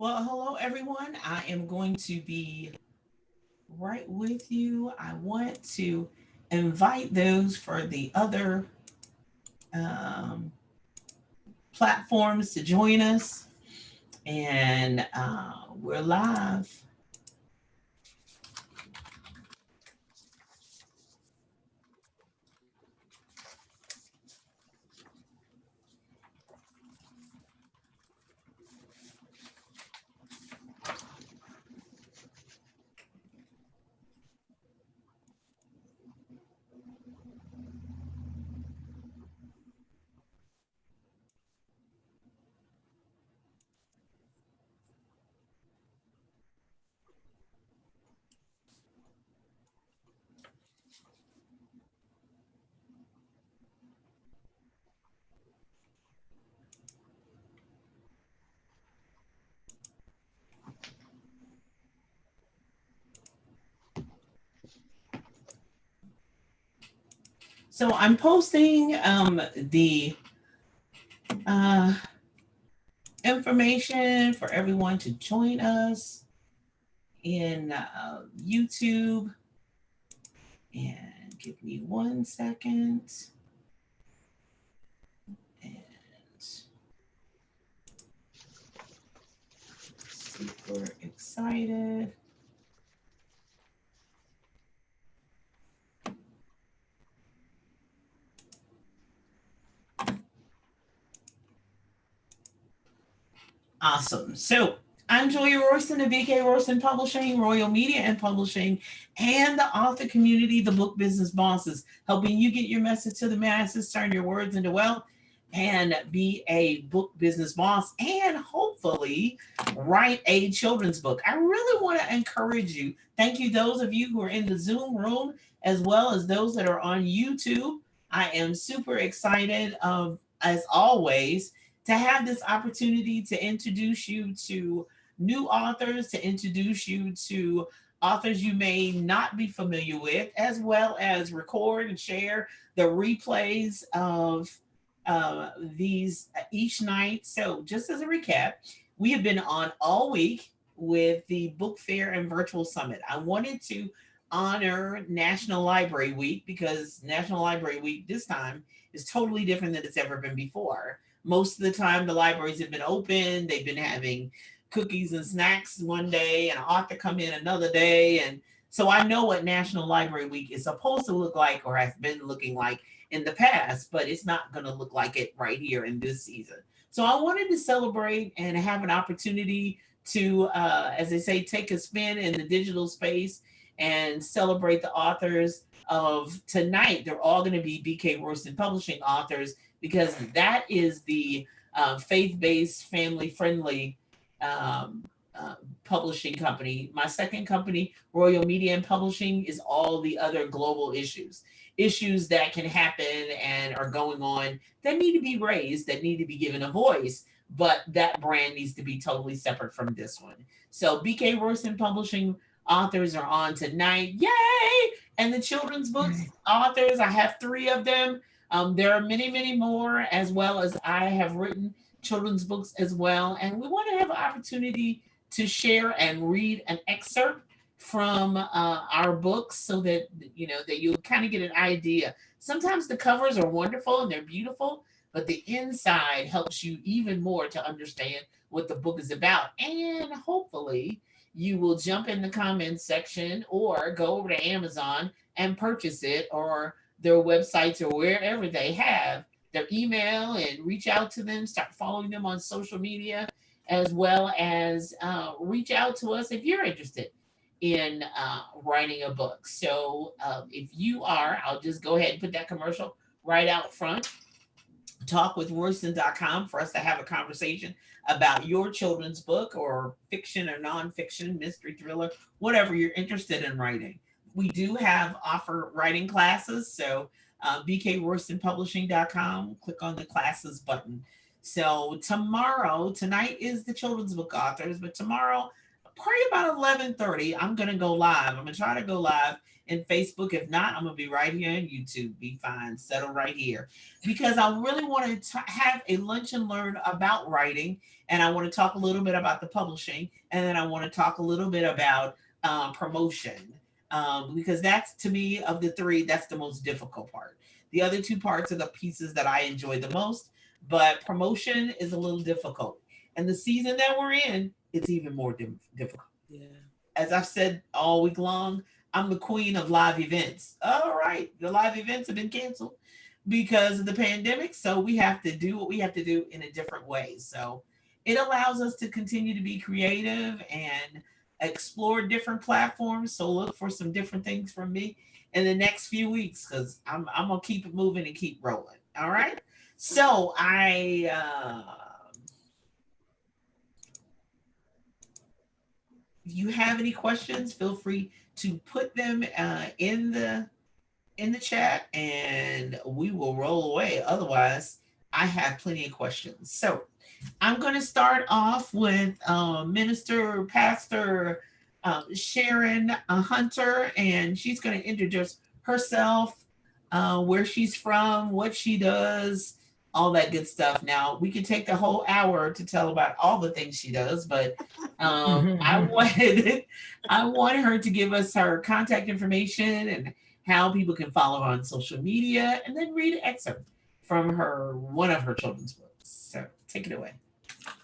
Well, hello everyone. I am going to be right with you. I want to invite those for the other um, platforms to join us, and we're live. So I'm posting the uh, information for everyone to join us in YouTube. And give me 1 second. And super excited. Awesome. So I'm Julia Royston of BK Royston Publishing, Royal Media and Publishing, and the author community, the Book Business Bosses, helping you get your message to the masses, turn your words into wealth, and be a book business boss, and hopefully write a children's book. I really want to encourage you. Thank you, those of you who are in the Zoom room, as well as those that are on YouTube. I am super excited as always, to have this opportunity to introduce you to new authors, to introduce you to authors you may not be familiar with, as well as record and share the replays of these each night. So, just as a recap, we have been on all week with the book fair and virtual summit. I wanted to honor National Library Week because National Library Week this time is totally different than it's ever been before. Most of the time, the libraries have been open. They've been having cookies and snacks one day, and an author come in another day, and so I know what National Library Week is supposed to look like, or has been looking like in the past, but it's not going to look like it right here in this season. So I wanted to celebrate and have an opportunity to, as they say, take a spin in the digital space and celebrate the authors of tonight. They're all going to be BK Royston Publishing authors because that is the faith-based, family-friendly um, uh, publishing company. My second company, Royal Media and Publishing, is all the other global issues that can happen and are going on that need to be raised, that need to be given a voice. But that brand needs to be totally separate from this one. So BK Royston Publishing authors are on tonight. Yay! And the children's books authors, I have three of them. There are many, many more, as well as I have written children's books as well. And we want to have an opportunity to share and read an excerpt from our books so that that you kind of get an idea. Sometimes the covers are wonderful and they're beautiful, but the inside helps you even more to understand what the book is about. And hopefully you will jump in the comments section or go over to Amazon and purchase it, or their websites, or wherever they have their email, and reach out to them, start following them on social media, as well as reach out to us if you're interested in writing a book. So if you are, I'll just go ahead and put that commercial right out front. Talkwithroyston.com for us to have a conversation about your children's book or fiction or nonfiction, mystery, thriller, whatever you're interested in writing. We do have offer writing classes. So bkroystonpublishing.com, click on the classes button. So tonight is the children's book authors, but tomorrow probably about 11:30, I'm gonna go live. I'm gonna try to go live in Facebook. If not, I'm gonna be right here on YouTube. Be fine, settle right here, because I really want to have a lunch and learn about writing, and I want to talk a little bit about the publishing, and then I want to talk a little bit about promotion, because that's, to me, of the three, that's the most difficult part. The other two parts are the pieces that I enjoy the most, but promotion is a little difficult. And the season that we're in, it's even more difficult. Yeah. As I've said all week long, I'm the queen of live events. All right, the live events have been canceled because of the pandemic, so we have to do what we have to do in a different way. So it allows us to continue to be creative and explore different platforms. So look for some different things from me in the next few weeks, because I'm gonna keep it moving and keep rolling. All right. So if you have any questions, feel free to put them in the chat, and we will roll away. Otherwise, I have plenty of questions. So I'm going to start off with Minister Pastor Sharon Hunter, and she's going to introduce herself, where she's from, what she does, all that good stuff. Now, we could take the whole hour to tell about all the things she does, but I wanted I wanted her to give us her contact information and how people can follow her on social media, and then read an excerpt from her one of her children's books. So take it away.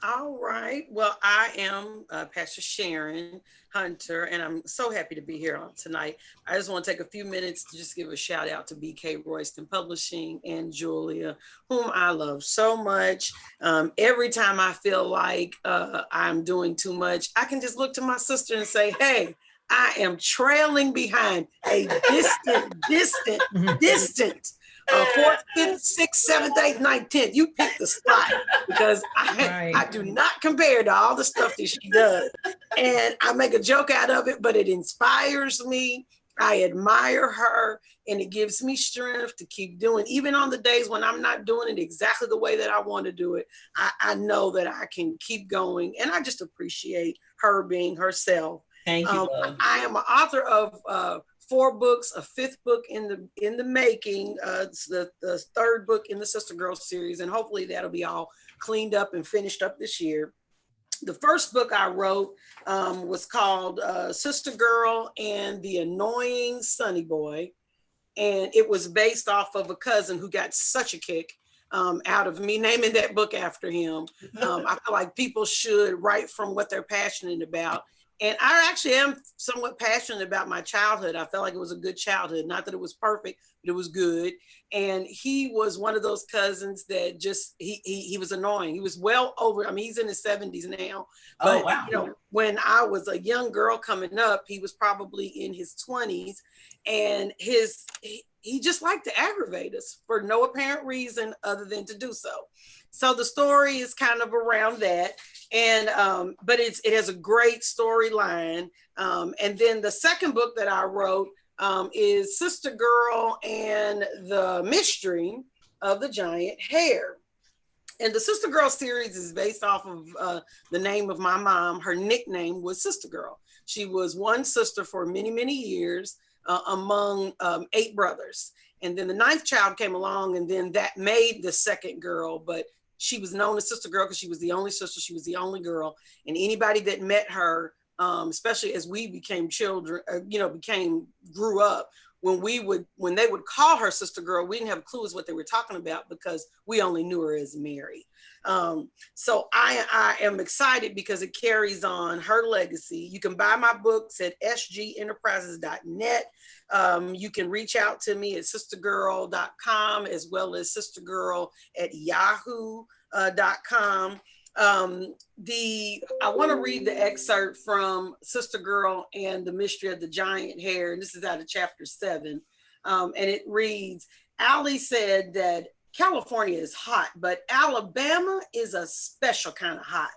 All right. Well, I am Pastor Sharon Hunter, and I'm so happy to be here on tonight. I just want to take a few minutes to just give a shout out to BK Royston Publishing and Julia, whom I love so much. Every time I feel like I'm doing too much, I can just look to my sister and say, hey, I am trailing behind a distant fourth, fifth, sixth, seventh, eighth, ninth, tenth. You pick the spot, because I do not compare to all the stuff that she does. And I make a joke out of it, but it inspires me. I admire her, and it gives me strength to keep doing. Even on the days when I'm not doing it exactly the way that I want to do it, I know that I can keep going. And I just appreciate her being herself. Thank you, love. I am an author of 4 books, a 5th book in the making. It's the 3rd book in the Sister Girl series, and hopefully that'll be all cleaned up and finished up this year. The first book I wrote was called Sister Girl and the Annoying Sunny Boy, and it was based off of a cousin who got such a kick out of me naming that book after him. I feel like people should write from what they're passionate about. And I actually am somewhat passionate about my childhood. I felt like it was a good childhood. Not that it was perfect, but it was good. And he was one of those cousins that just, he was annoying. He was well over, I mean, he's in his 70s now. But, wow. You know, when I was a young girl coming up, he was probably in his 20s. And he just liked to aggravate us for no apparent reason other than to do so. So the story is kind of around that. And but it has a great storyline. And then the second book that I wrote is Sister Girl and the Mystery of the Giant Hair. And the Sister Girl series is based off of the name of my mom. Her nickname was Sister Girl. She was one sister for many, many years among 8 brothers. And then the 9th child came along, and then that made the second girl. But she was known as Sister Girl because she was the only sister. She was the only girl. And anybody that met her, especially as we became children, grew up, when they would call her Sister Girl, we didn't have clues what they were talking about because we only knew her as Mary. So I am excited because it carries on her legacy. You can buy my books at sgenterprises.net. You can reach out to me at sistergirl.com as well as sistergirl@yahoo.com. I want to read the excerpt from Sister Girl and the Mystery of the Giant Hair, and this is out of chapter 7. And it reads, Allie said that California is hot, but Alabama is a special kind of hot.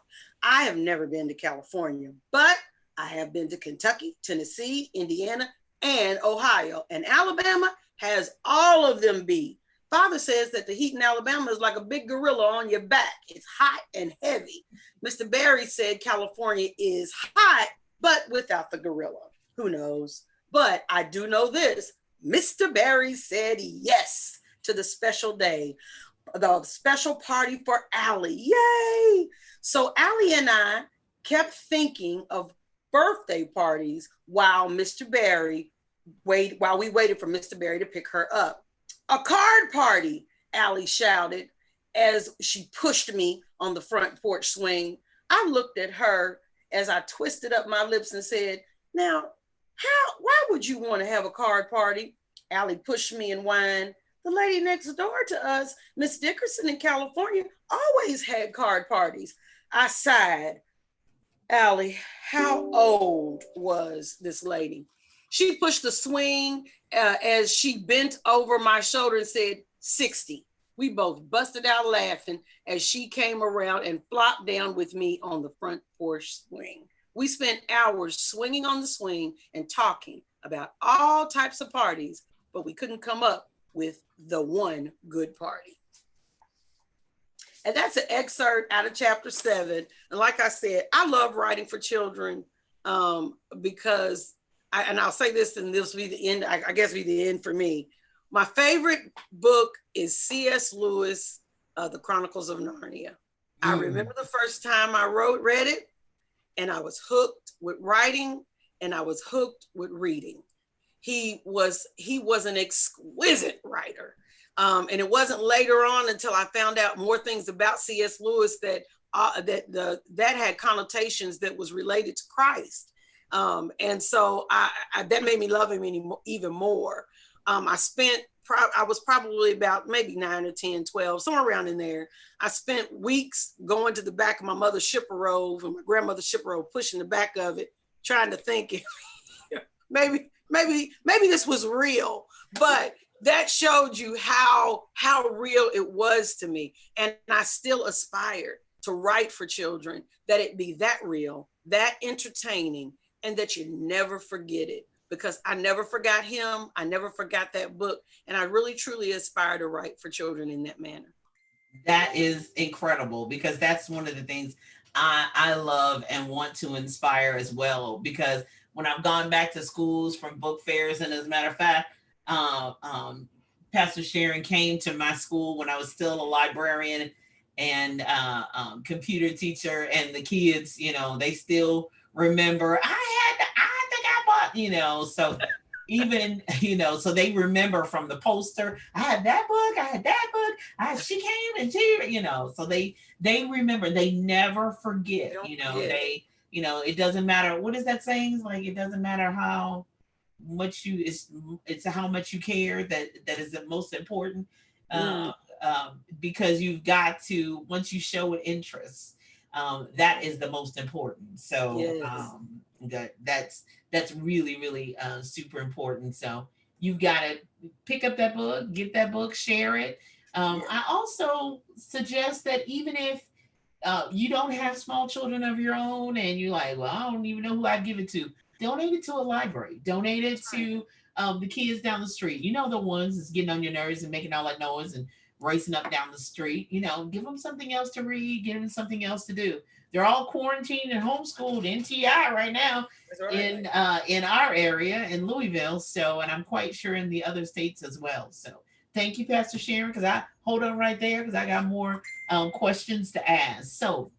I have never been to California, but I have been to Kentucky, Tennessee, Indiana, and Ohio, and Alabama has all of them beat. Father says that the heat in Alabama is like a big gorilla on your back. It's hot and heavy. Mr. Barry said California is hot, but without the gorilla. Who knows? But I do know this. Mr. Barry said yes to the special day, the special party for Allie. Yay! So Allie and I kept thinking of birthday parties while while we waited for Mr. Barry to pick her up. A card party, Allie shouted as she pushed me on the front porch swing. I looked at her as I twisted up my lips and said, now, why would you want to have a card party? Allie pushed me and whined. The lady next door to us, Miss Dickerson in California, always had card parties. I sighed. Allie, how old was this lady? She pushed the swing as she bent over my shoulder and said, 60. We both busted out laughing as she came around and flopped down with me on the front porch swing. We spent hours swinging on the swing and talking about all types of parties, but we couldn't come up with the one good party. And that's an excerpt out of chapter 7. And like I said, I love writing for children because, I'll say this and this will be the end, I guess be the end for me. My favorite book is C.S. Lewis, The Chronicles of Narnia. I remember the first time I read it, and I was hooked with writing, and I was hooked with reading. He was an exquisite writer. And it wasn't later on until I found out more things about C.S. Lewis that had connotations that was related to Christ. And so that made me love him even more. I was probably about maybe 9 or 10, 12, somewhere around in there. I spent weeks going to the back of my mother's Chippewa and my grandmother's Chippewa, pushing the back of it, trying to think if maybe this was real, but that showed you how real it was to me. And I still aspire to write for children, that it be that real, that entertaining, and that you never forget it. Because I never forgot him. I never forgot that book. And I really, truly aspire to write for children in that manner. That is incredible, because that's one of the things I love and want to inspire as well. Because when I've gone back to schools from book fairs, and as a matter of fact, Pastor Sharon came to my school when I was still a librarian and computer teacher, and the kids, they still remember, so even, so they remember from the poster, I had that book, she came and she, so they remember, they never forget, it doesn't matter, what is that saying? Like, it doesn't matter how much it's how much you care, that is the most important, because you've got to, once you show an interest, that is the most important. So yes. That's really, really super important. So you've got to pick up that book, get that book, share it. I also suggest that even if you don't have small children of your own and you're like, well, I don't even know who I'd give it to, donate it to a library, donate it to the kids down the street. The ones that's getting on your nerves and making all that noise and racing up down the street. Give them something else to read, give them something else to do. They're all quarantined and homeschooled in TI right now, in our area in Louisville. So, and I'm quite sure in the other states as well. So thank you, Pastor Sharon, because I hold on right there because I got more questions to ask. So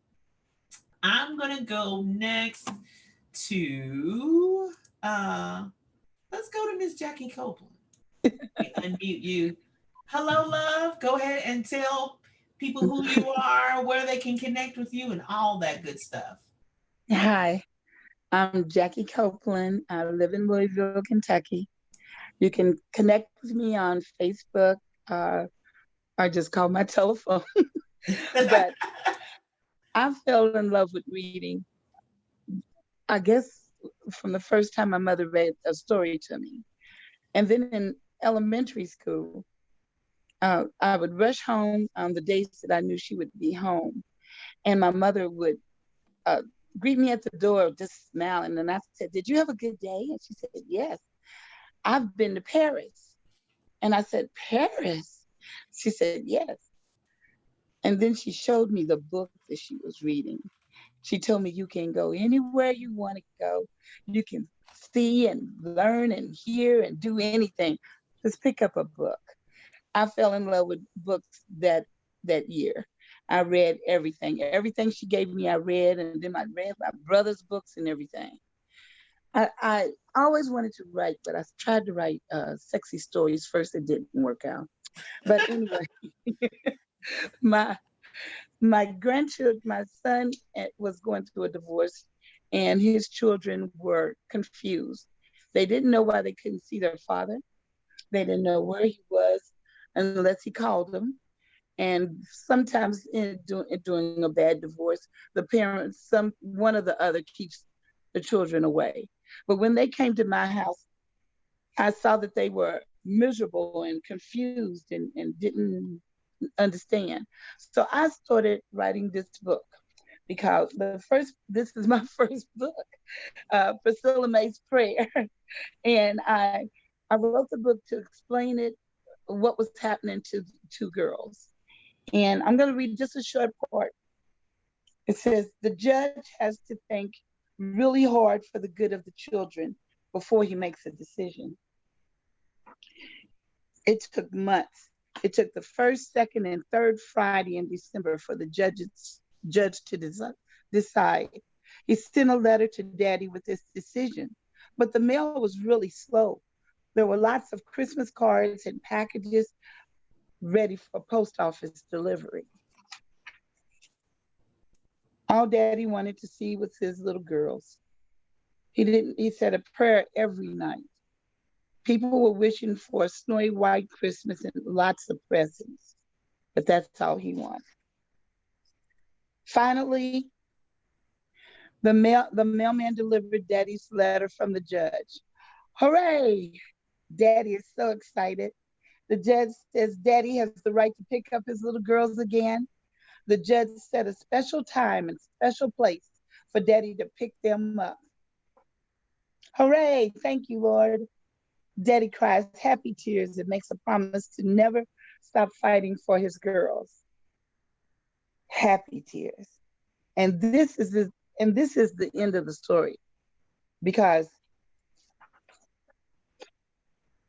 I'm going to go next to, let's go to Miss Jackie Copeland. Unmute you. Hello, love. Go ahead and tell people who you are, where they can connect with you, and all that good stuff. Hi, I'm Jackie Copeland. I live in Louisville, Kentucky. You can connect with me on Facebook, or just call my telephone. But I fell in love with reading, I guess, from the first time my mother read a story to me. And then in elementary school, I would rush home on the days that I knew she would be home. And my mother would greet me at the door just smiling. And I said, did you have a good day? And she said, yes. I've been to Paris. And I said, Paris? She said, yes. And then she showed me the book that she was reading. She told me, you can go anywhere you want to go. You can see and learn and hear and do anything. Just pick up a book. I fell in love with books that year. I read everything. Everything she gave me, I read, and then I read my brother's books and everything. I always wanted to write, but I tried to write sexy stories first. It didn't work out. But anyway, my my grandchildren, my son was going through a divorce, and his children were confused. They didn't know why they couldn't see their father. They didn't know where he was unless he called them. And sometimes during a bad divorce, the parents, one or the other keeps the children away. But when they came to my house, I saw that they were miserable and confused and didn't understand. So I started writing this book because this is my first book, Priscilla May's Prayer. And I wrote the book to explain it, what was happening to two girls. And I'm going to read just a short part. It says, the judge has to think really hard for the good of the children before he makes a decision. It took months. It took the first, second, and third Friday in December for the judge to decide. He sent a letter to Daddy with this decision, but the mail was really slow. There were lots of Christmas cards and packages ready for post office delivery. All Daddy wanted to see was his little girls. He said a prayer every night. People were wishing for a snowy white Christmas and lots of presents, but that's all he wanted. Finally, the mailman delivered Daddy's letter from the judge. Hooray! Daddy is so excited. The judge says Daddy has the right to pick up his little girls again. The judge set a special time and special place for Daddy to pick them up. Hooray! Thank you, Lord. Daddy cries happy tears and makes a promise to never stop fighting for his girls. Happy tears. And this is the end of the story, because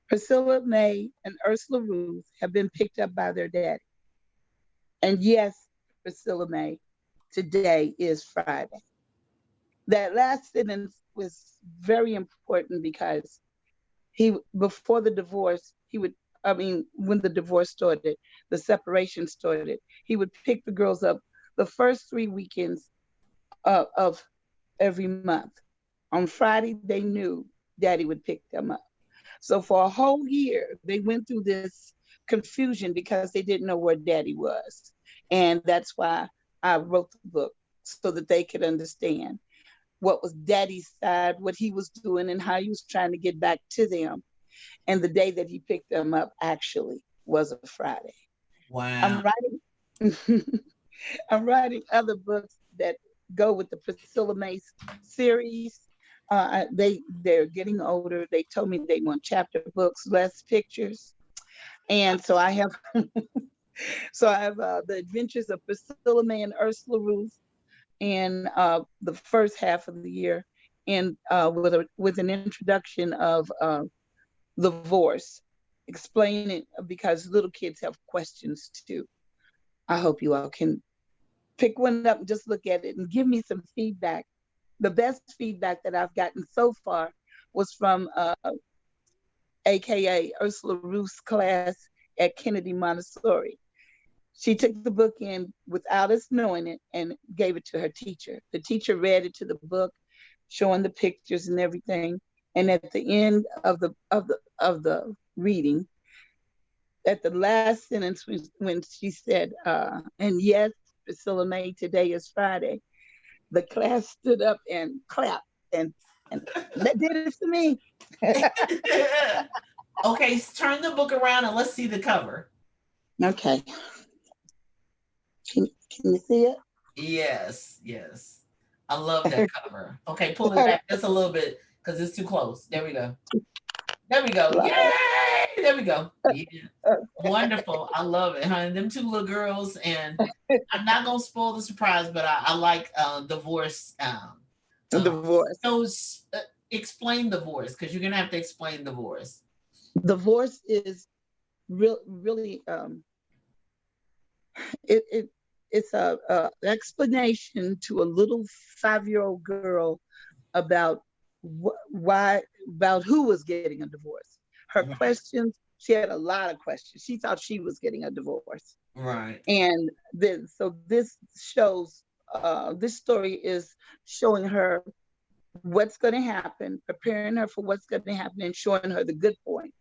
Priscilla May and Ursula Ruth have been picked up by their daddy. And yes, Priscilla May, today is Friday. That last sentence was very important because before the divorce, when the divorce started, the separation started, he would pick the girls up the first 3 weekends of every month. On Friday, they knew Daddy would pick them up. So for a whole year, they went through this confusion because they didn't know where Daddy was. And that's why I wrote the book, so that they could understand what was Daddy's side, what he was doing, and how he was trying to get back to them. And the day that he picked them up actually was a Friday. Wow. I'm writing other books that go with the Priscilla May series. They're getting older. They told me they want chapter books, less pictures. And so I have The Adventures of Priscilla May and Ursula Ruth in the first half of the year, and with an introduction of divorce, explaining, because little kids have questions too. I hope you all can pick one up and just look at it and give me some feedback. The best feedback that I've gotten so far was from AKA Ursula Ruth's class at Kennedy Montessori. She took the book in without us knowing it and gave it to her teacher. The teacher read it to the book, showing the pictures and everything. And at the end of the reading, at the last sentence, when she said, and yes, Priscilla May, today is Friday, the class stood up and clapped, and that did it for me. Okay, turn the book around and let's see the cover. Okay. Can you see it? Yes. I love that cover. Okay, pull it back just a little bit because it's too close. There we go. There we go. Right. Yay! There we go. Yeah. Wonderful. I love it, honey. Them two little girls, and I'm not gonna spoil the surprise, but I like divorce. Divorce. So explain divorce, because you're gonna have to explain divorce. Divorce is really it's a explanation to a little 5-year-old girl about why, about who was getting a divorce. Her Right. questions, she had a lot of questions. She thought she was getting a divorce. Right. And then, so this shows, this story is showing her what's going to happen, preparing her for what's going to happen, and showing her the good points.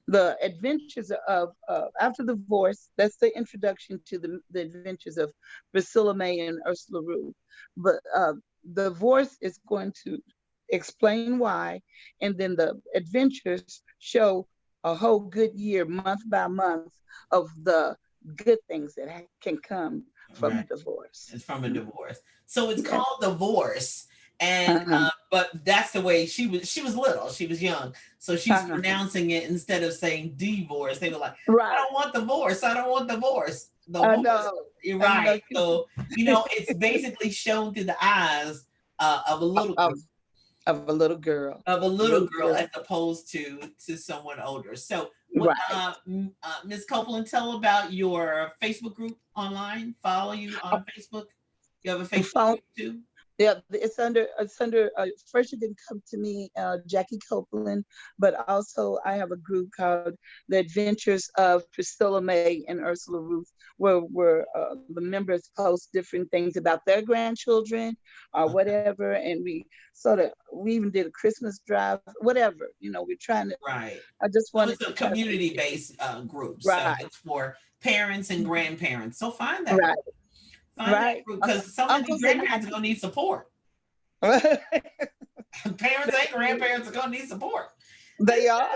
The adventures of after the divorce, that's the introduction to the adventures of Priscilla May and Ursula Ruth. But the divorce is going to explain why, and then the adventures show a whole good year, month by month, of the good things that can come from Right. a divorce. It's from a divorce. So it's Yes. called divorce. And but that's the way she was little, she was young. So she's pronouncing it instead of saying divorce. They were like, I Right. don't want divorce. I don't want divorce. I Divorce. know. You're I know. right. So, it's basically shown through the eyes of a little girl, Of a little girl. of a little girl, girl. as opposed to someone older. So, Right. Ms. Copeland, tell about your Facebook group online. Follow you on Facebook. You have a Facebook group too? Yeah, it's under first you can come to me, Jackie Copeland, but also I have a group called The Adventures of Priscilla May and Ursula Ruth, where the members post different things about their grandchildren or whatever, and we even did a Christmas drive, whatever, we're trying to. Right. I just So wanted it's a to touch it. community-based group. Right. So it's for parents and grandparents. So find that Right. group. Find that group, because some of Uncle these said grandparents are gonna need support. They Parents and grandparents are gonna need support. are.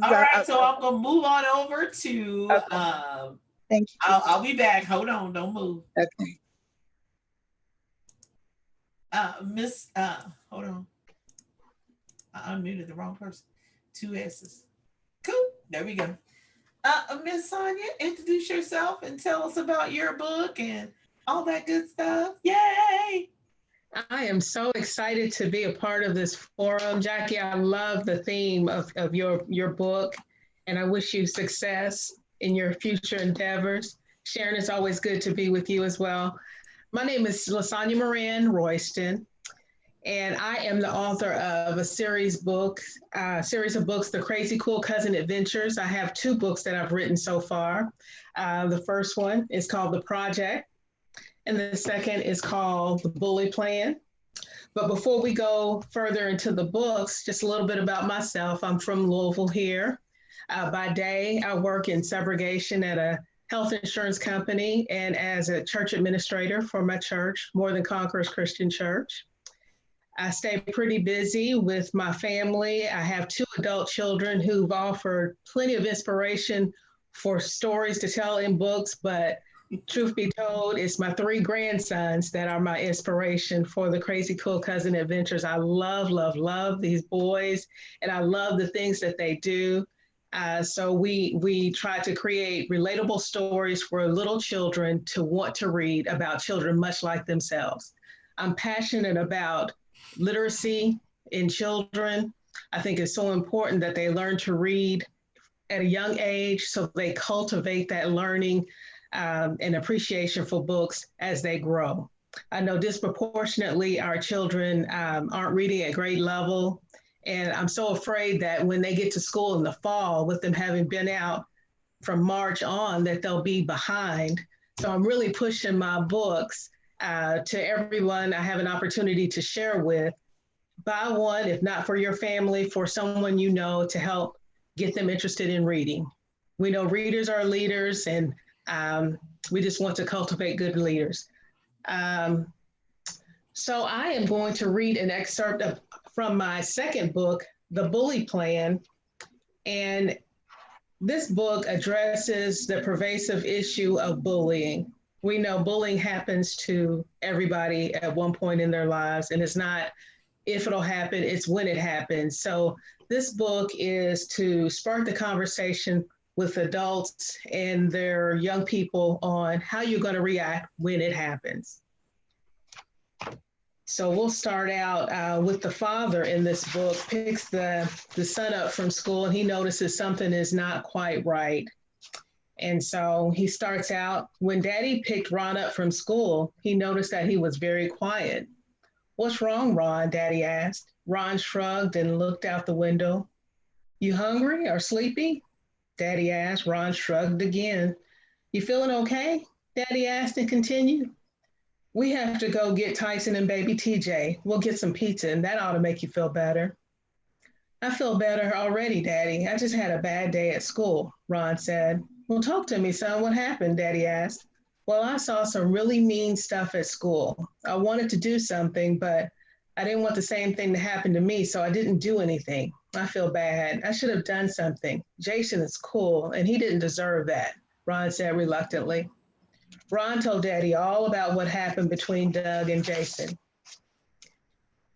All right, so I'm gonna move on over to Thank you. I'll be back. Hold on, don't move. Okay. Miss hold on. I unmuted the wrong person. 2 S's. Cool. There we go. Miss Sonia, introduce yourself and tell us about your book and all that good stuff. Yay! I am so excited to be a part of this forum. Jackie, I love the theme of your book, and I wish you success in your future endeavors. Sharon, it's always good to be with you as well. My name is Lasagna Moran Royston, and I am the author of a series of books, The Crazy Cool Cousin Adventures. I have 2 books that I've written so far. The first one is called The Project, and the second is called The Bully Plan. But before we go further into the books, just a little bit about myself. I'm from Louisville here. By day, I work in subrogation at a health insurance company and as a church administrator for my church, More Than Conquerors Christian Church. I stay pretty busy with my family. I have 2 adult children who've offered plenty of inspiration for stories to tell in books, but truth be told, it's my 3 grandsons that are my inspiration for the Crazy Cool Cousin Adventures. I love, love, love these boys, and I love the things that they do. So we try to create relatable stories for little children to want to read about children much like themselves. I'm passionate about literacy in children. I think it's so important that they learn to read at a young age so they cultivate that learning and appreciation for books as they grow. I know disproportionately our children aren't reading at grade level, and I'm so afraid that when they get to school in the fall, with them having been out from March on, that they'll be behind. So I'm really pushing my books to everyone I have an opportunity to share with. Buy one, if not for your family, for someone you know, to help get them interested in reading. We know readers are leaders, and we just want to cultivate good leaders. So I am going to read an excerpt from my second book, The Bully Plan. And this book addresses the pervasive issue of bullying. We know bullying happens to everybody at one point in their lives, and it's not if it'll happen, it's when it happens. So this book is to spark the conversation with adults and their young people on how you're going to react when it happens. So we'll start out with the father in this book picks the son up from school and he notices something is not quite right. And so he starts out, when Daddy picked Ron up from school, he noticed that he was very quiet. What's wrong, Ron? Daddy asked. Ron shrugged and looked out the window. You hungry or sleepy? Daddy asked. Ron shrugged again. You feeling okay? Daddy asked and continued. We have to go get Tyson and baby TJ. We'll get some pizza and that ought to make you feel better. I feel better already, Daddy. I just had a bad day at school, Ron said. Well, talk to me, son. What happened? Daddy asked. Well, I saw some really mean stuff at school. I wanted to do something, but I didn't want the same thing to happen to me, so I didn't do anything. I feel bad. I should have done something. Jason is cool, and he didn't deserve that, Ron said reluctantly. Ron told Daddy all about what happened between Doug and Jason.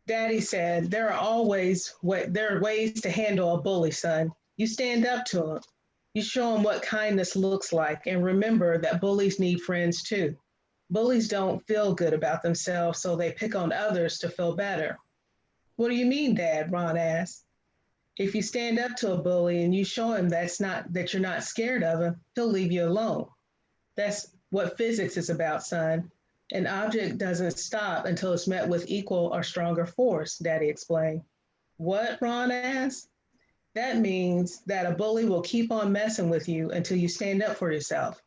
Daddy said, there are ways to handle a bully, son. You stand up to him. You show them what kindness looks like, and remember that bullies need friends too. Bullies don't feel good about themselves, so they pick on others to feel better. What do you mean, Dad? Ron asked. If you stand up to a bully and you show him that you're not scared of him, he'll leave you alone. That's what physics is about, son. An object doesn't stop until it's met with equal or stronger force, Daddy explained. What? Ron asked. That means that a bully will keep on messing with you until you stand up for yourself.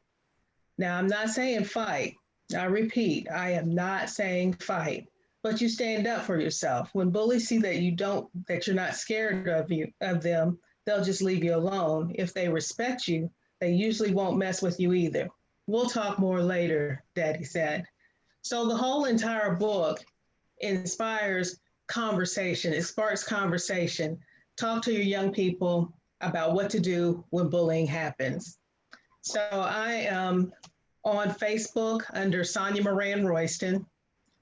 Now, I'm not saying fight. I repeat, I am not saying fight, but you stand up for yourself. When bullies see that you're not scared of them, they'll just leave you alone. If they respect you, they usually won't mess with you either. We'll talk more later, Daddy said. So the whole entire book inspires conversation. It sparks conversation. Talk to your young people about what to do when bullying happens. So I am on Facebook under Sonia Moran Royston,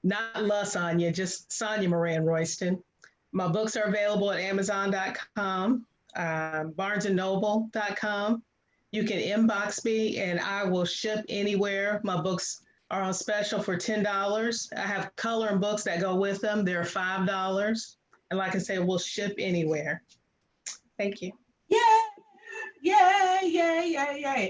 not La Sonia, just Sonia Moran Royston. My books are available at Amazon.com, BarnesandNoble.com. You can inbox me and I will ship anywhere. My books are on special for $10. I have coloring books that go with them. They're $5. And like I said, we'll ship anywhere. Thank you. Yay.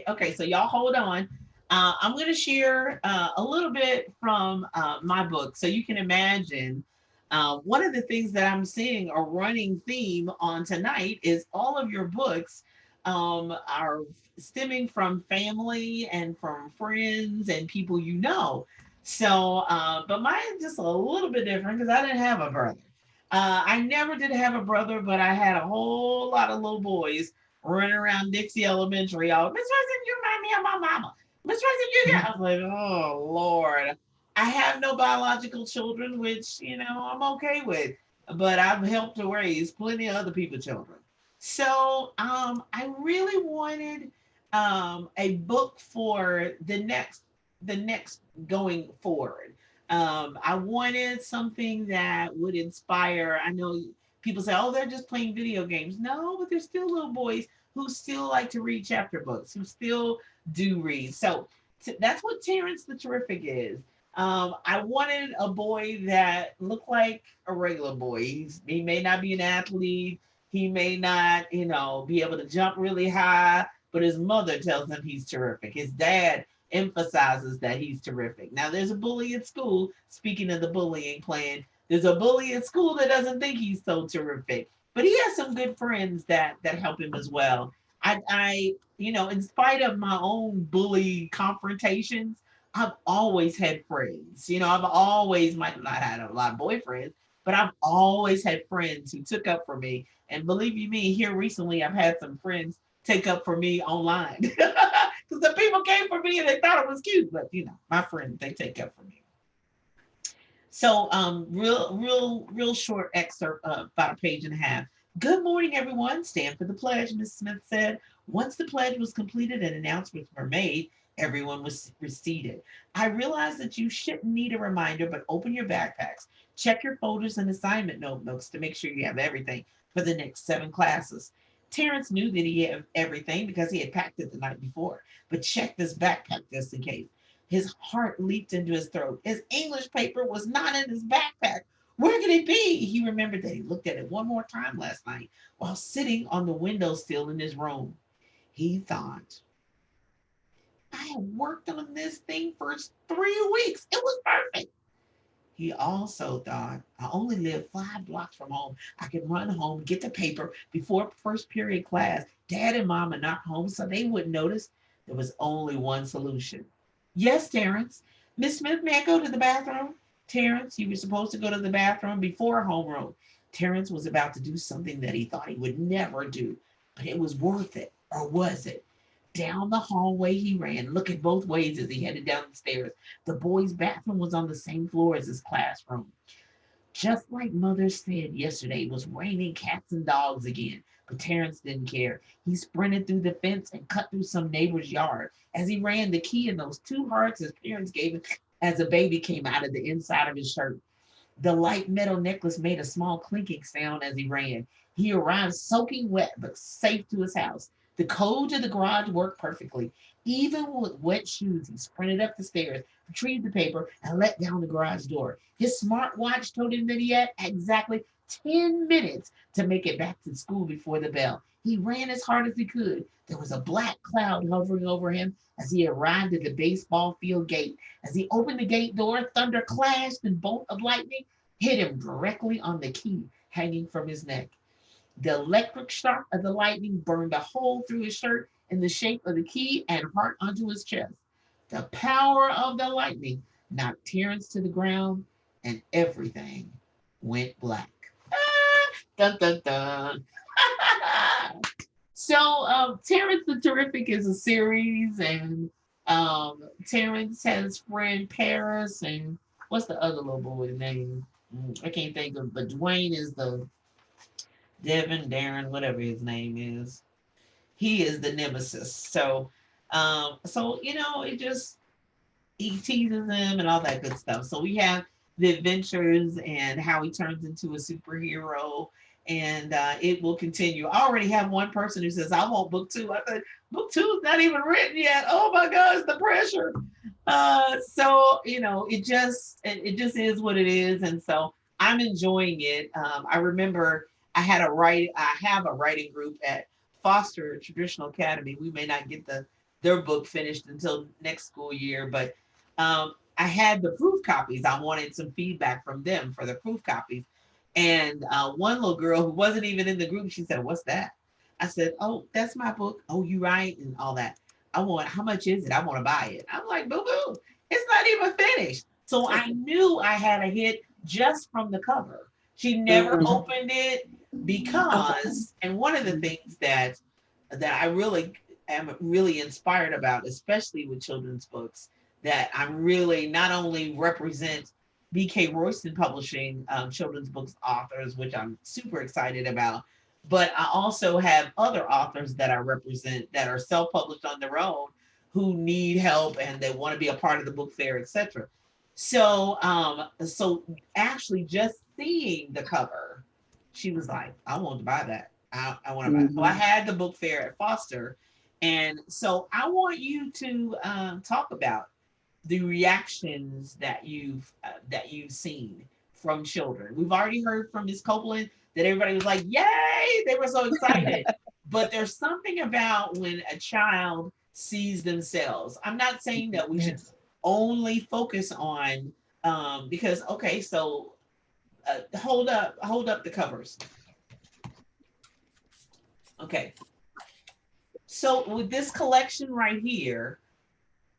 Okay, so y'all hold on. I'm going to share a little bit from my book. So you can imagine one of the things that I'm seeing a running theme on tonight is all of your books are stemming from family and from friends and people you know. So, but mine's just a little bit different because I didn't have a brother. I never did have a brother, but I had a whole lot of little boys running around Dixie Elementary. All, Miss Rosen, you remind me of my mama. Miss Rosen, you got. I was like, oh Lord. I have no biological children, which I'm okay with, but I've helped to raise plenty of other people's children. So I really wanted a book for the next going forward. I wanted something that would inspire. I know people say, oh, they're just playing video games. No, but there's still little boys who still like to read chapter books, who still do read. So that's what Terrence the Terrific is. I wanted a boy that looked like a regular boy. He may not be an athlete. He may not, be able to jump really high, but his mother tells him he's terrific. His dad emphasizes that he's terrific. Now, there's a bully at school. Speaking of the bullying plan, there's a bully at school that doesn't think he's so terrific, but he has some good friends that help him as well. I in spite of my own bully confrontations, I've always had friends. I've always might not had a lot of boyfriends, but I've always had friends who took up for me. And believe you me, here recently, I've had some friends take up for me online because the people came for me and they thought it was cute. But my friends, they take up for me. So real short excerpt, about a page and a half. Good morning, everyone. Stand for the pledge, Ms. Smith said. Once the pledge was completed and announcements were made, everyone was seated. I realized that you shouldn't need a reminder, but open your backpacks. Check your folders and assignment notebooks to make sure you have everything for the next 7 classes. Terrence knew that he had everything because he had packed it the night before, but checked his backpack just in case. His heart leaped into his throat. His English paper was not in his backpack. Where could it be? He remembered that he looked at it one more time last night while sitting on the windowsill in his room. He thought, I have worked on this thing for 3 weeks. It was perfect. He also thought, I only live 5 blocks from home. I could run home, get the paper before first period class. Dad and mom are not home, so they wouldn't notice. There was only one solution. Yes, Terrence. Miss Smith, may I go to the bathroom? Terrence, you were supposed to go to the bathroom before homeroom. Terrence was about to do something that he thought he would never do, but it was worth it. Or was it? Down the hallway he ran, looking both ways as he headed down the stairs. The boys' bathroom was on the same floor as his classroom. Just like Mother said yesterday, it was raining cats and dogs again. But Terrence didn't care. He sprinted through the fence and cut through some neighbor's yard. As he ran, the key in those 2 hearts his parents gave him as a baby came out of the inside of his shirt. The light metal necklace made a small clinking sound as he ran. He arrived soaking wet but safe to his house. The code to the garage worked perfectly. Even with wet shoes, he sprinted up the stairs, retrieved the paper, and let down the garage door. His smartwatch told him that he had exactly 10 minutes to make it back to school before the bell. He ran as hard as he could. There was a black cloud hovering over him as he arrived at the baseball field gate. As he opened the gate door, thunder clashed and bolt of lightning hit him directly on the key hanging from his neck. The electric shock of the lightning burned a hole through his shirt in the shape of the key and heart onto his chest. The power of the lightning knocked Terrence to the ground and everything went black. Ah, dun, dun, dun. So, Terrence the Terrific is a series, and Terrence has his friend Paris, and what's the other little boy's name? I can't think of, but Dwayne is the Devin, Darren, whatever his name is. He is the nemesis. So it just he teases him and all that good stuff. So we have the adventures and how he turns into a superhero, and it will continue. I already have one person who says, "I want book 2." I said, "Book 2 is not even written yet." Oh my gosh, the pressure. It just is what it is, and so I'm enjoying it. I remember I have a writing group at Foster Traditional Academy. We may not get their book finished until next school year, but I had the proof copies. I wanted some feedback from them for the proof copies. And one little girl who wasn't even in the group, she said, "What's that?" I said, "Oh, that's my book." "Oh, you write?" And all that. How much is it? I want to buy it. I'm like, boo boo, it's not even finished. So I knew I had a hit just from the cover. She never opened it because, and one of the things that I really am really inspired about, especially with children's books, that I'm really not only represent BK Royston Publishing children's books authors, which I'm super excited about, but I also have other authors that I represent that are self-published on their own who need help and they want to be a part of the book fair, etc. So actually just seeing the cover, she was like, "I want to buy that. I want to buy it." So I had the book fair at Foster. And so I want you to talk about the reactions that you've seen from children. We've already heard from Ms. Copeland that everybody was like, "Yay!" They were so excited. But there's something about when a child sees themselves. I'm not saying that we should only focus on because okay, so hold up the covers. Okay. So with this collection right here,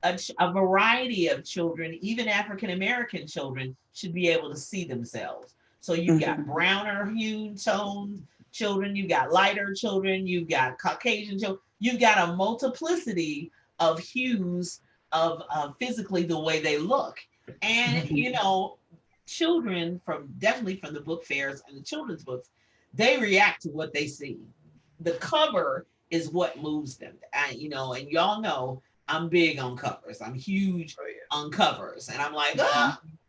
a variety of children, even African American children, should be able to see themselves. So you've got browner hue tone children, you've got lighter children, you've got Caucasian children, you've got a multiplicity of hues of physically the way they look. And children definitely from the book fairs and the children's books, they react to what they see. The cover is what moves them. And y'all know I'm big on covers. I'm huge on covers. And I'm like,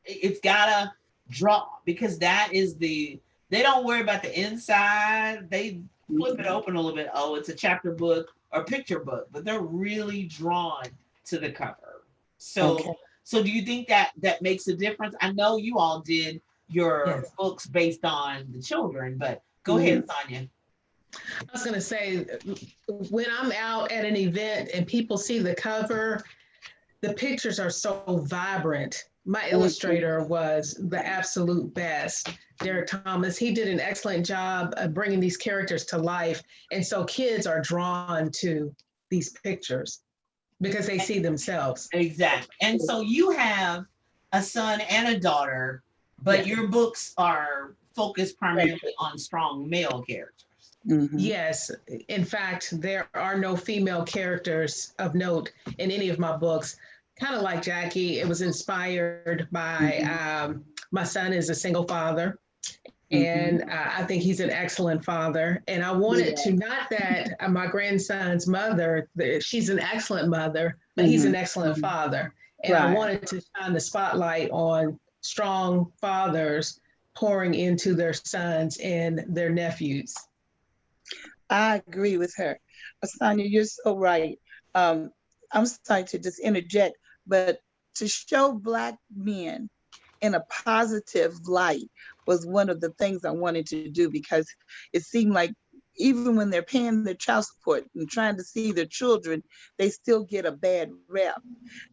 it's gotta draw, because that is they don't worry about the inside. They flip it open a little bit. Oh, it's a chapter book or picture book, but they're really drawn to the cover. So, Okay. so do you think that that makes a difference? I know you all did your Yes. books based on the children, but go ahead, Sonia. I was going to say, when I'm out at an event and people see the cover, the pictures are so vibrant. My illustrator was the absolute best, Derek Thomas. He did an excellent job of bringing these characters to life. And so kids are drawn to these pictures because they see themselves. Exactly. And so you have a son and a daughter, but Yeah. your books are focused primarily on strong male characters. Mhm. Yes. In fact, there are no female characters of note in any of my books. Kind of like Jackie, it was inspired by my son is a single father. And I think he's an excellent father. And I wanted to, not that my grandson's mother, she's an excellent mother, but he's an excellent father. And I Right. wanted to shine the spotlight on strong fathers pouring into their sons and their nephews. I agree with her. Sonia, you're so right. I'm sorry to just interject, but to show Black men in a positive light was one of the things I wanted to do, because it seemed like even when they're paying their child support and trying to see their children, they still get a bad rep.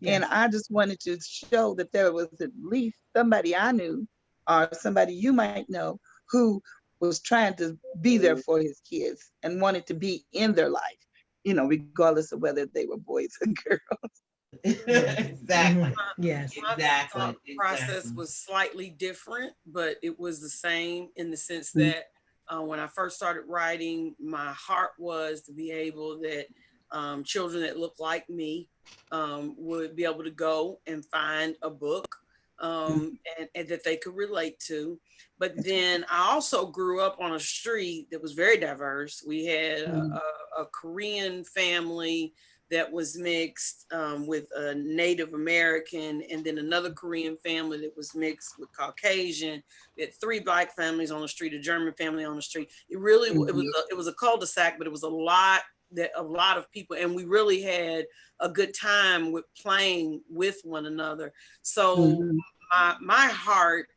And I just wanted to show that there was at least somebody I knew or somebody you might know who was trying to be there for his kids and wanted to be in their life, regardless of whether they were boys or girls. Exactly. Yes. My Exactly. thought process Exactly. was slightly different, but it was the same in the sense Mm. that when I first started writing, my heart was to be able that children that look like me would be able to go and find a book and that they could relate to. But then I also grew up on a street that was very diverse. We had a Korean family that was mixed with a Native American, and then another Korean family that was mixed with Caucasian. We had 3 Black families on the street, a German family on the street. It really it was a cul-de-sac, but it was a lot of people, and we really had a good time with playing with one another. So my heart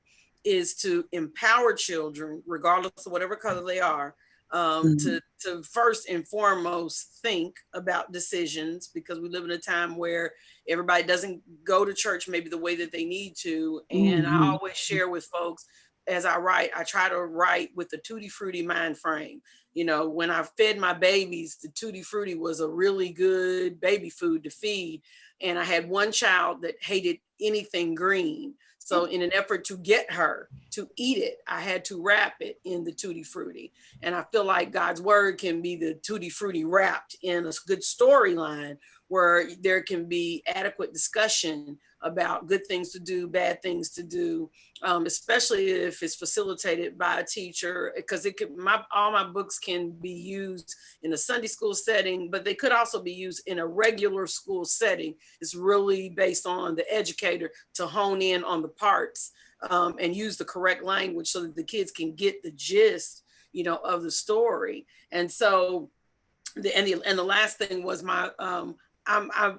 is to empower children, regardless of whatever color they are, to first and foremost think about decisions, because we live in a time where everybody doesn't go to church maybe the way that they need to. And I always share with folks, as I write, I try to write with the tutti frutti mind frame. When I fed my babies, the tutti frutti was a really good baby food to feed. And I had one child that hated anything green. So in an effort to get her to eat it, I had to wrap it in the tutti frutti. And I feel like God's word can be the tutti frutti wrapped in a good storyline where there can be adequate discussion about good things to do, bad things to do, especially if it's facilitated by a teacher, because all my books can be used in a Sunday school setting, but they could also be used in a regular school setting. It's really based on the educator to hone in on the parts and use the correct language so that the kids can get the gist, of the story. And so, the last thing was my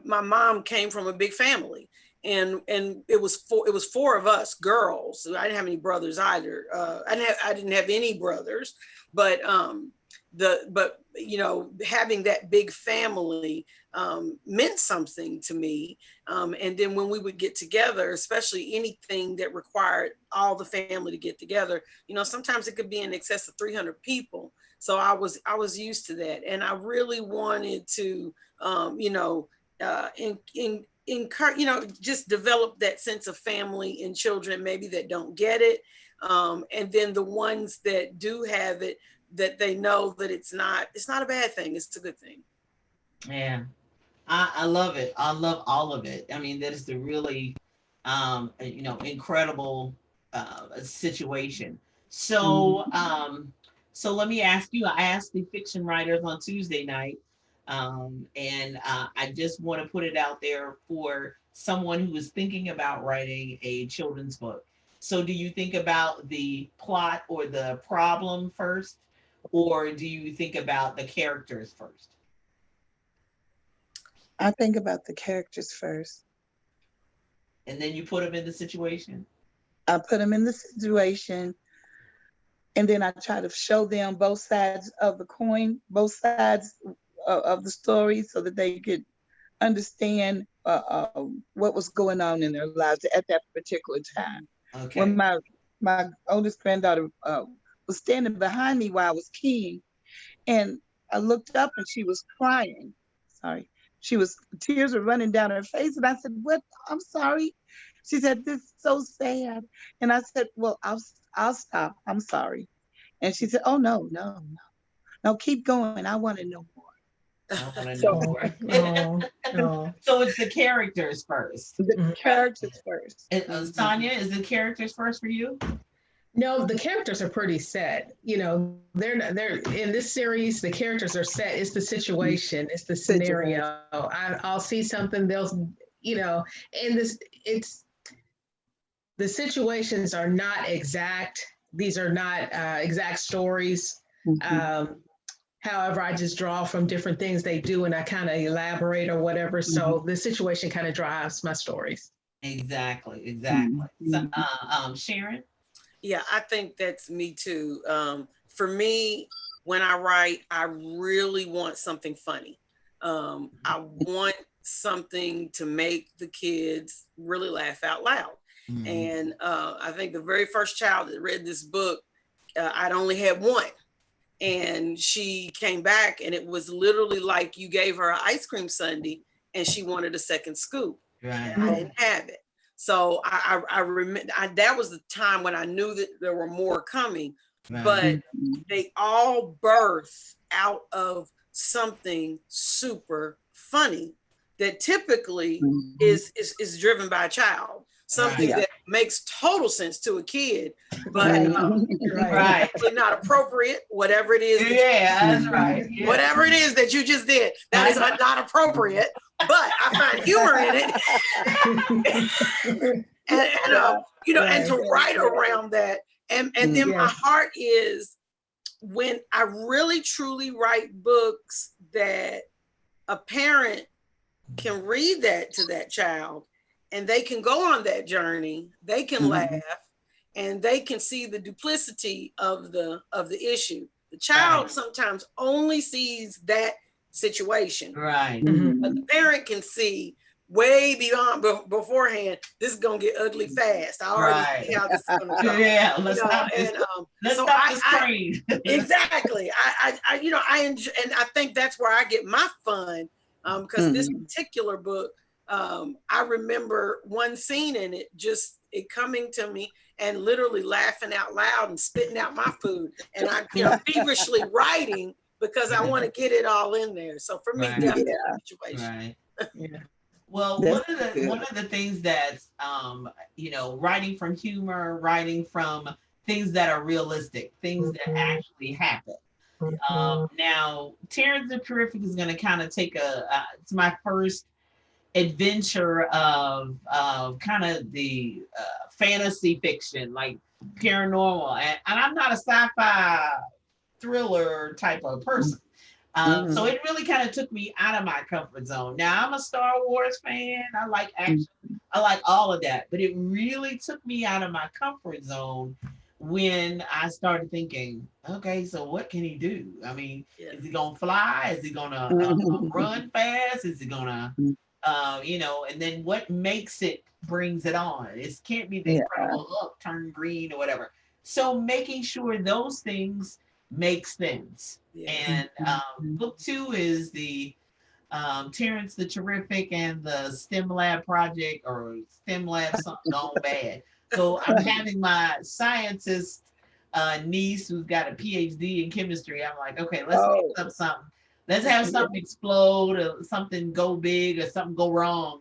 mom came from a big family, and it was 4 of us girls. I didn't have any brothers either. I didn't have any brothers, but having that big family meant something to me. And then when we would get together, especially anything that required all the family to get together, sometimes it could be in excess of 300 people. So I was used to that, and I really wanted to, encourage, just develop that sense of family in children maybe that don't get it, and then the ones that do have it, that they know that it's not a bad thing, it's a good thing. Yeah, I love it. I love all of it. I mean, that is the really, incredible situation. So, so let me ask you. I asked the fiction writers on Tuesday night, and I just want to put it out there for someone who is thinking about writing a children's book. So do you think about the plot or the problem first, or do you think about the characters first? I think about the characters first. And then you put them in the situation? I put them in the situation, and then I try to show them both sides of the coin, both sides of the story, so that they could understand what was going on in their lives at that particular time. Okay. When my oldest granddaughter was standing behind me while I was keying, and I looked up and she was crying. Sorry, tears were running down her face, and I said, "What? I'm sorry." She said, "This is so sad," and I said, "Well, I'll stop. I'm sorry." And she said, "Oh no, no, no, no, keep going. I want to know more." I want to So, know more. Oh, oh. So it's the characters first. the Mhm. characters first. And, Mhm. Sonia, is the characters first for you? No, the characters are pretty set. You know, they're in this series, the characters are set. It's the situation, it's the scenario. I'll see something, they'll, you know, and it's the situations are not exact. These are not exact stories. Mhm. However, I just draw from different things they do and I kind of elaborate or whatever. So the situation kind of drives my stories. Exactly, exactly. So, Sharon? Yeah, I think that's me too. For me, when I write, I really want something funny. I want something to make the kids really laugh out loud. Mhm. And I think the very first child that read this book, I'd only had one. And she came back, and it was literally like you gave her an ice cream sundae and she wanted a second scoop. Right. And I didn't have it. So I remember that was the time when I knew that there were more coming, Right. but they all birth out of something super funny that typically is driven by a child. Something Right. that makes total sense to a kid, but Right. really not appropriate. Whatever it is, Yeah, that's right. Yeah. whatever it is that you just did, that is not appropriate. But I find humor in it, and you know, and to write around that, and then my heart is when I really truly write books that a parent can read that to that child, and they can go on that journey, they can laugh, and they can see the duplicity of the issue. The child sometimes only sees that situation, Right. but the parent can see way beyond beforehand. This is gonna get ugly fast. I already see how this is gonna go. Yeah, let's You know, stop this. and Let's so stop the screen. exactly. I you know, I enjoy, and I think that's where I get my fun. Because this particular book, I remember one scene in it, just it coming to me and literally laughing out loud and spitting out my food, and I'm, you know, feverishly writing because I want to get it all in there. So for me, definitely a situation. Right. Yeah. Well, That's one of the things that's you know, writing from humor, writing from things that are realistic, things that actually happen. Now, Terrence the Terrific is going to kind of take it's my first adventure of kind of the fantasy fiction, like paranormal, and I'm not a sci-fi thriller type of person. So it really kind of took me out of my comfort zone. Now I'm a Star Wars fan. I like action. I like all of that, but it really took me out of my comfort zone when I started thinking, okay, so what can he do? I mean, is he gonna fly? Is he gonna run fast? Is he gonna, you know? And then what makes it brings it on? It can't be the incredible Hulk turn green or whatever. So making sure those things make sense. And book 2 is the Terrence the Terrific and the STEM Lab project, or STEM Lab something gone bad. So I'm having my scientist niece who's got a PhD in chemistry. I'm like, okay, let's mix up something. Let's have something explode, or something go big, or something go wrong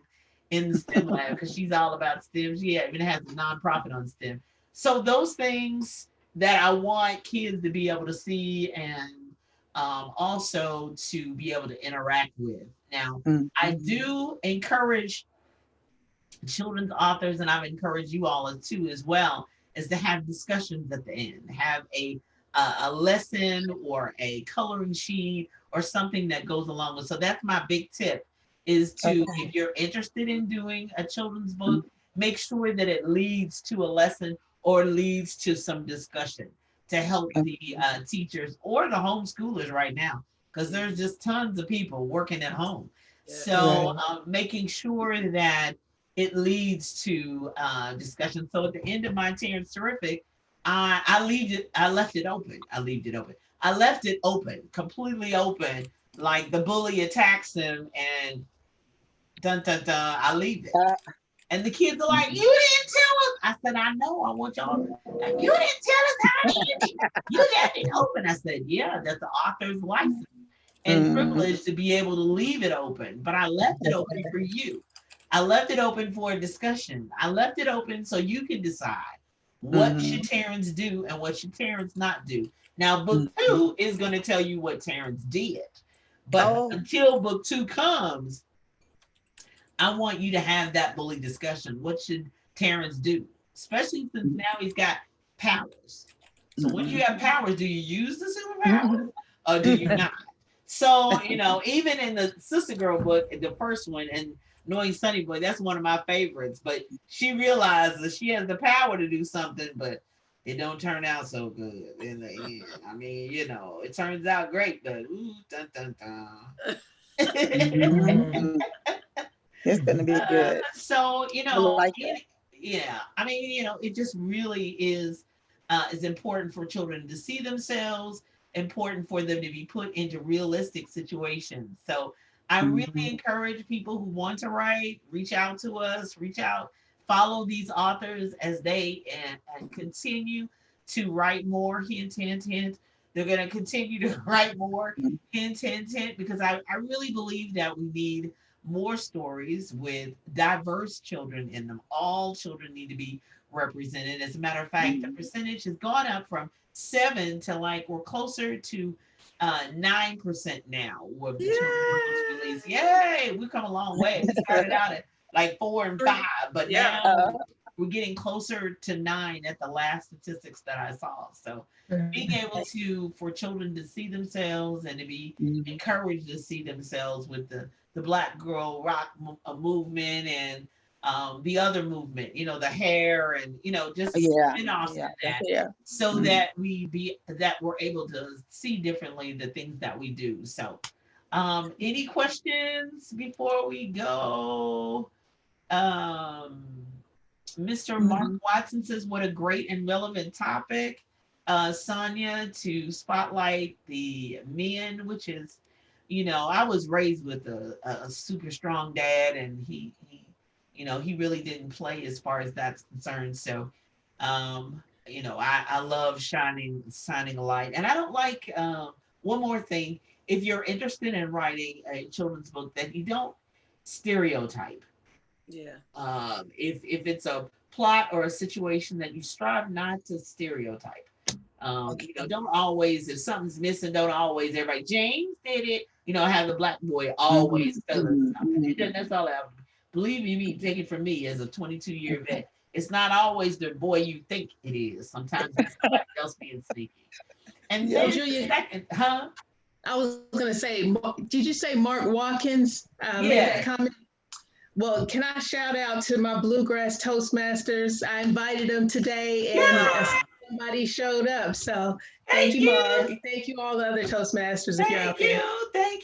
in the STEM lab, because she's all about STEM. She even has a nonprofit on STEM. So those things that I want kids to be able to see, and also to be able to interact with. Now, I do encourage children's authors, and I've encouraged you all too as well, is to have discussions at the end, have a lesson or a coloring sheet or something that goes along with. So that's my big tip is to, Okay. if you're interested in doing a children's book, make sure that it leads to a lesson or leads to some discussion to help the teachers or the homeschoolers right now, because there's just tons of people working at home. So making sure that it leads to discussion. So at the end of my Terrence Terrific, I left it open. I left it open, completely open. Like the bully attacks him and dun dun dun, I leave it. Uh, And the kids are like, you didn't tell us. I said, I know. I want y'all. You didn't tell us how to end it. You left it open. I said, yeah, that's the author's license and privilege to be able to leave it open. But I left it open for you. I left it open for a discussion. I left it open so you can decide what should Terrence do and what should Terrence not do. Now, book 2 is going to tell you what Terrence did. But until book 2 comes, I want you to have that bully discussion. What should Terrence do? Especially since now he's got powers. So when you have powers, do you use the superpowers or do you not? So, you know, even in the Sister Girl book, the first one, and Knowing Sunny Boy, that's one of my favorites. But she realizes she has the power to do something, but it don't turn out so good in the end. I mean, you know, it turns out great, but ooh, dun dun dun. It's gonna be good. So, you I know, like that. yeah, I mean, you know, it just really is important for children to see themselves, important for them to be put into realistic situations. So I really encourage people who want to write, reach out to us, follow these authors as they and continue to write more. Hint, hint, hint. They're going to continue to write more. Hint, hint, hint. Because I really believe that we need more stories with diverse children in them. All children need to be represented. As a matter of fact, the percentage has gone up from 7 to like we're closer to 9% now with the children's release. Yay, we've come a long way. We started out at like 4 and 5, but now we're getting closer to 9 at the last statistics that I saw. So being able to, for children to see themselves and to be encouraged to see themselves with the Black Girl Rock movement and the other movement, you know, the hair and, you know, just spin-offs of that, so that we're able to see differently the things that we do. So any questions before we go? Mr. Mark Watson says, what a great and relevant topic. Sonia, to spotlight the men, which is, you know, I was raised with a super strong dad, and he you know, he really didn't play as far as that's concerned. So, you know, I love shining a light. And I don't like, one more thing, if you're interested in writing a children's book, that you don't stereotype. Yeah. If it's a plot or a situation, that you strive not to stereotype. You know, don't always, if something's missing, don't always everybody, James did it, you know, have the Black boy always feeling something. It doesn't, that's all I have. Believe me, take it from me as a 22-year vet. It's not always the boy you think it is. Sometimes it's somebody else being sneaky. And then Julia, second, I was going to say, did you say Mark Watkins made that comment? Well, can I shout out to my Bluegrass Toastmasters? I invited them today, and somebody showed up. So thank you, Mark. Thank you, all the other Toastmasters. Thank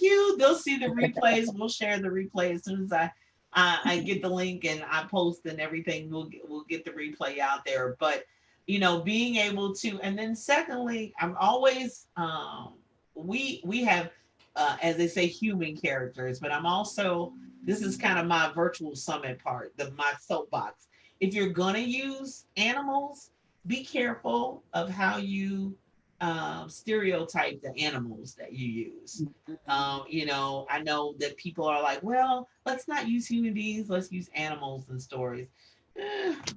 you. They'll see the replays. We'll share the replay as soon as I get the link and I post and everything. We'll get the replay out there. But you know, being able to, and then secondly, I'm always we have as they say, human characters, but I'm also, this is kind of my virtual summit part, my soapbox. If you're gonna use animals, be careful of how you stereotype the animals that you use. You know, I know that people are like, well, let's not use human beings, let's use animals in stories.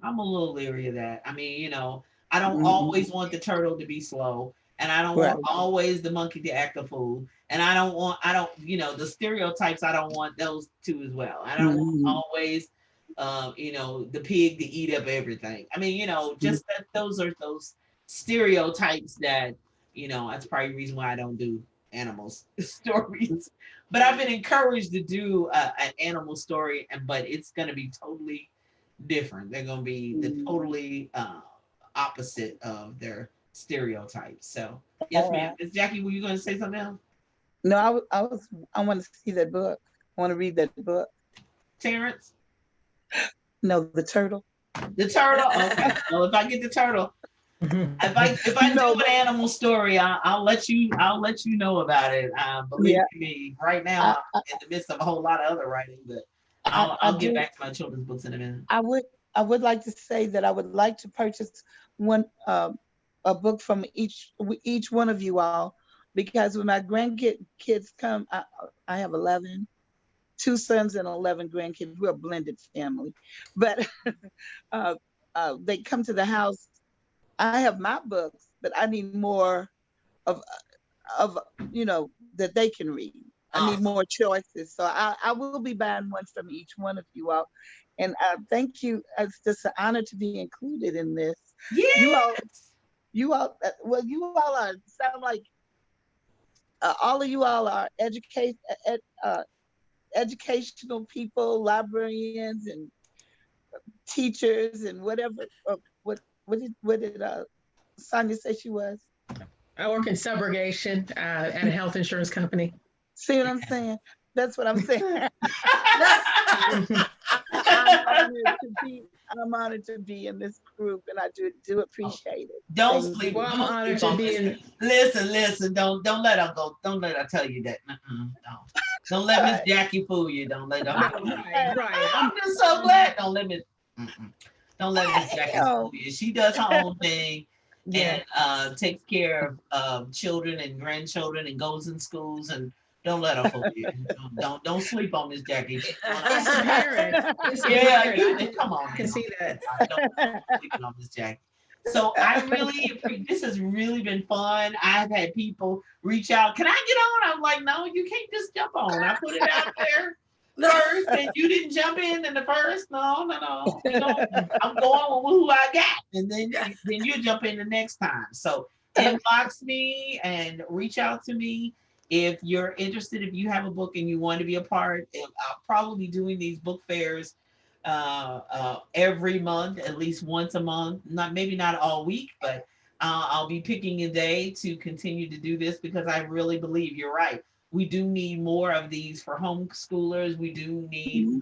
I'm a little leery of that. I mean, you know, I don't always want the turtle to be slow, and I don't want always the monkey to act a fool, and I don't, you know, the stereotypes, I don't want those two as well. I don't want always the pig to eat up everything. I mean, just that those are those stereotypes that, that's probably the reason why I don't do animals stories. But I've been encouraged to do an animal story, but it's going to be totally different. They're going to be the totally opposite of their stereotypes. So, yes, All ma'am. right. Miss Jackie, were you going to say something else? No, I want to see that book. I want to read that book. Terrence? No, the turtle. The turtle? Okay. Well, if I get the turtle, if I No, do an animal story, I'll let you know about it. Believe yeah, me, right now I, I'm in the midst of a whole lot of other writing, but I I'll get do. back to my children's books in a minute. I would like to say that I would like to purchase one a book from each one of you all, because when my grandkids come, I have 11, 2 sons and 11 grandkids. We're a blended family, but uh, they come to the house. I have my books, but I need more of of that they can read. I need Awesome. more choices, so I will be buying one from each one of you all. And thank you. It's just an honor to be included in this. You all, Yes. well, you all are sound like all of you all are educational people, librarians and teachers and whatever. What did Sonia say she was? I work in subrogation at a health insurance company. See what I'm saying? That's what I'm saying. I'm honored to be. I'm honored to be in this group, and I do appreciate it. Don't Thank sleep. you. Well, I'm Don't honored sleep to on be this. in. Listen. Don't let her go. Don't let her tell you that. No. Don't let Miss Right. Jackie fool you. Don't let her. Right. I'm just so glad. Don't let Miss Jackie fool Damn. you. She does her own thing Yeah. and takes care of children and grandchildren and goes in schools, and don't let her fool you. Don't sleep on Miss Jackie. It's apparent. It's Yeah, apparent. come on. I can see that. Don't sleep on Miss Jackie. So I really this has really been fun. I've had people reach out. Can I get on? I'm like, no, you can't just jump on. I put it out there first, and you didn't jump in the first. No. I'm going with who I got, and then you jump in the next time. So inbox me and reach out to me if you're interested. If you have a book and you want to be a part, I'll probably be doing these book fairs every month, at least once a month. Maybe not all week, but I'll be picking a day to continue to do this because I really believe you're right. We do need more of these for homeschoolers. We do need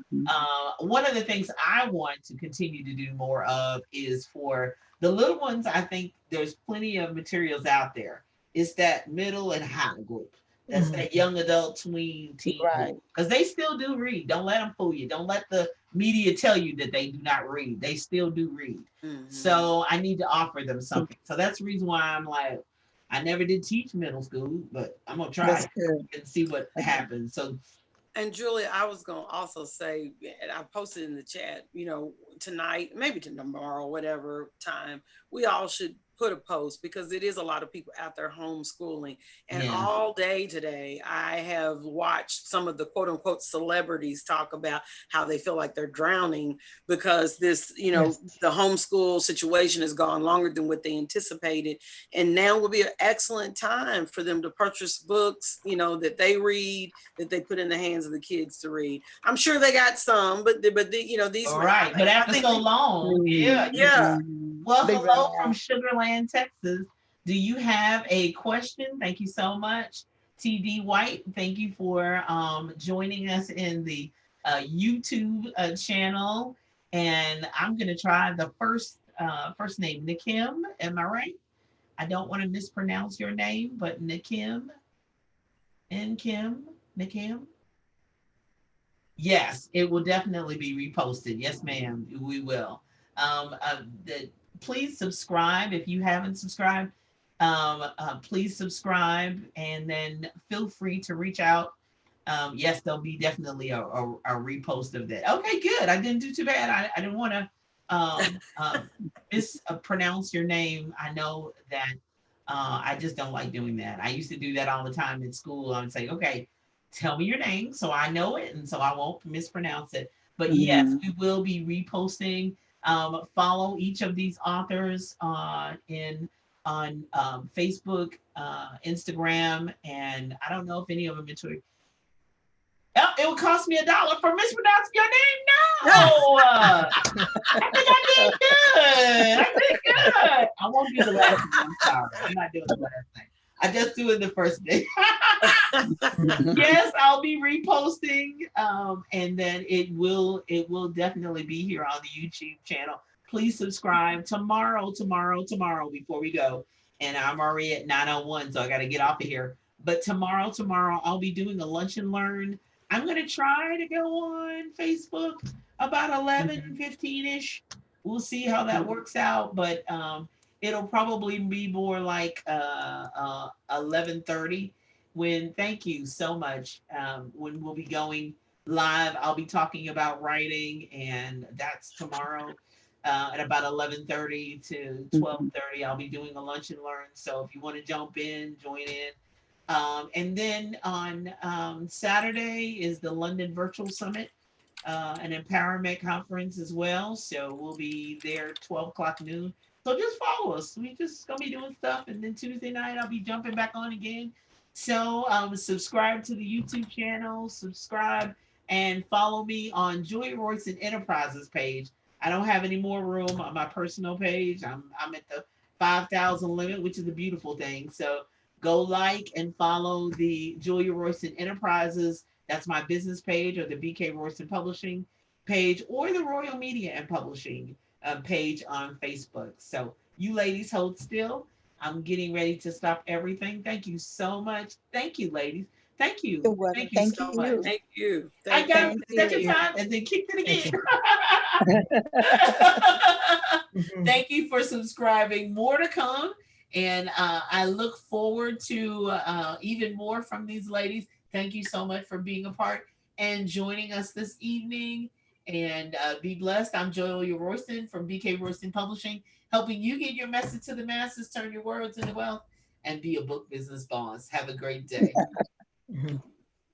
one of the things I want to continue to do more of is for the little ones. I think there's plenty of materials out there. It's that middle and high group. That's that young adult, tween, teen Right. group. Because they still do read. Don't let them fool you. Don't let the media tell you that they do not read. They still do read. So I need to offer them something. So that's the reason why I'm like, I never did teach middle school, but I'm gonna try That's good. and see what happens. So And Julia, I was going to also say, and I posted in the chat, tonight, maybe tomorrow, whatever time, we all should put a post because it is a lot of people out there homeschooling. And Yeah. all day today, I have watched some of the quote unquote celebrities talk about how they feel like they're drowning because this, Yes. the homeschool situation has gone longer than what they anticipated. And now will be an excellent time for them to purchase books, that they read, that they put in the hands of the kids to read. I'm sure they got some, but these. all right, but after so long, yeah. Yeah. Well, They hello ran from Sugarland, Texas. Do you have a question? Thank you so much, TD White. Thank you for joining us in the YouTube channel. And I'm gonna try the first name, Nikim. Am I right? I don't want to mispronounce your name, but Nikim, Nikim. Yes, it will definitely be reposted. Yes, ma'am, we will. Please subscribe if you haven't subscribed. Please subscribe and then feel free to reach out. Yes, there'll be definitely a repost of that. Okay, good. I didn't do too bad. I didn't want to mispronounce your name. I know that I just don't like doing that. I used to do that all the time in school. I would say, okay, tell me your name so I know it and so I won't mispronounce it. But yes, Mhm. we will be reposting. Follow each of these authors on Facebook, Instagram, and I don't know if any of them are Twitter. Oh, it would cost me $1 for mispronouncing your name. No, I think I did good. I did good. I won't do the last name. I'm sorry. I'm not doing the last name. I just do it the first name. Yes, I'll be reposting, and then it will definitely be here on the YouTube channel. Please subscribe tomorrow before we go. And I'm already at 9:01, so I got to get off of here. But tomorrow, I'll be doing a lunch and learn. I'm gonna try to go on Facebook about 11:15 ish. We'll see how that works out, but it'll probably be more like 11:30 when thank you so much when we'll be going live. I'll be talking about writing, and that's tomorrow at about 11:30 to 12:30. I'll be doing a lunch and learn, so if you want to jump in, join in. And then on Saturday is the London Virtual Summit, an empowerment conference as well, so we'll be there 12 o'clock noon. So just follow us. We just gonna be doing stuff, and then Tuesday night I'll be jumping back on again. So subscribe to the YouTube channel, subscribe and follow me on Julia Royston Enterprises page. I don't have any more room on my personal page. I'm at the 5,000 limit, which is a beautiful thing. So go like and follow the Julia Royston Enterprises. That's my business page, or the BK Royston Publishing page, or the Royal Media and Publishing page on Facebook. So you ladies hold still. I'm getting ready to stop everything. Thank you so much. Thank you, ladies. Thank you. You're welcome. Thank you Thank so you. much. Thank you. I Thank got you. it the second you. time and then kicked it Thank again. Mhm. Thank you for subscribing. More to come. And I look forward to even more from these ladies. Thank you so much for being a part and joining us this evening. And be blessed. I'm Julia Royston from BK Royston Publishing, helping you get your message to the masses, turn your words into wealth, and be a book business boss. Have a great day. Mhm.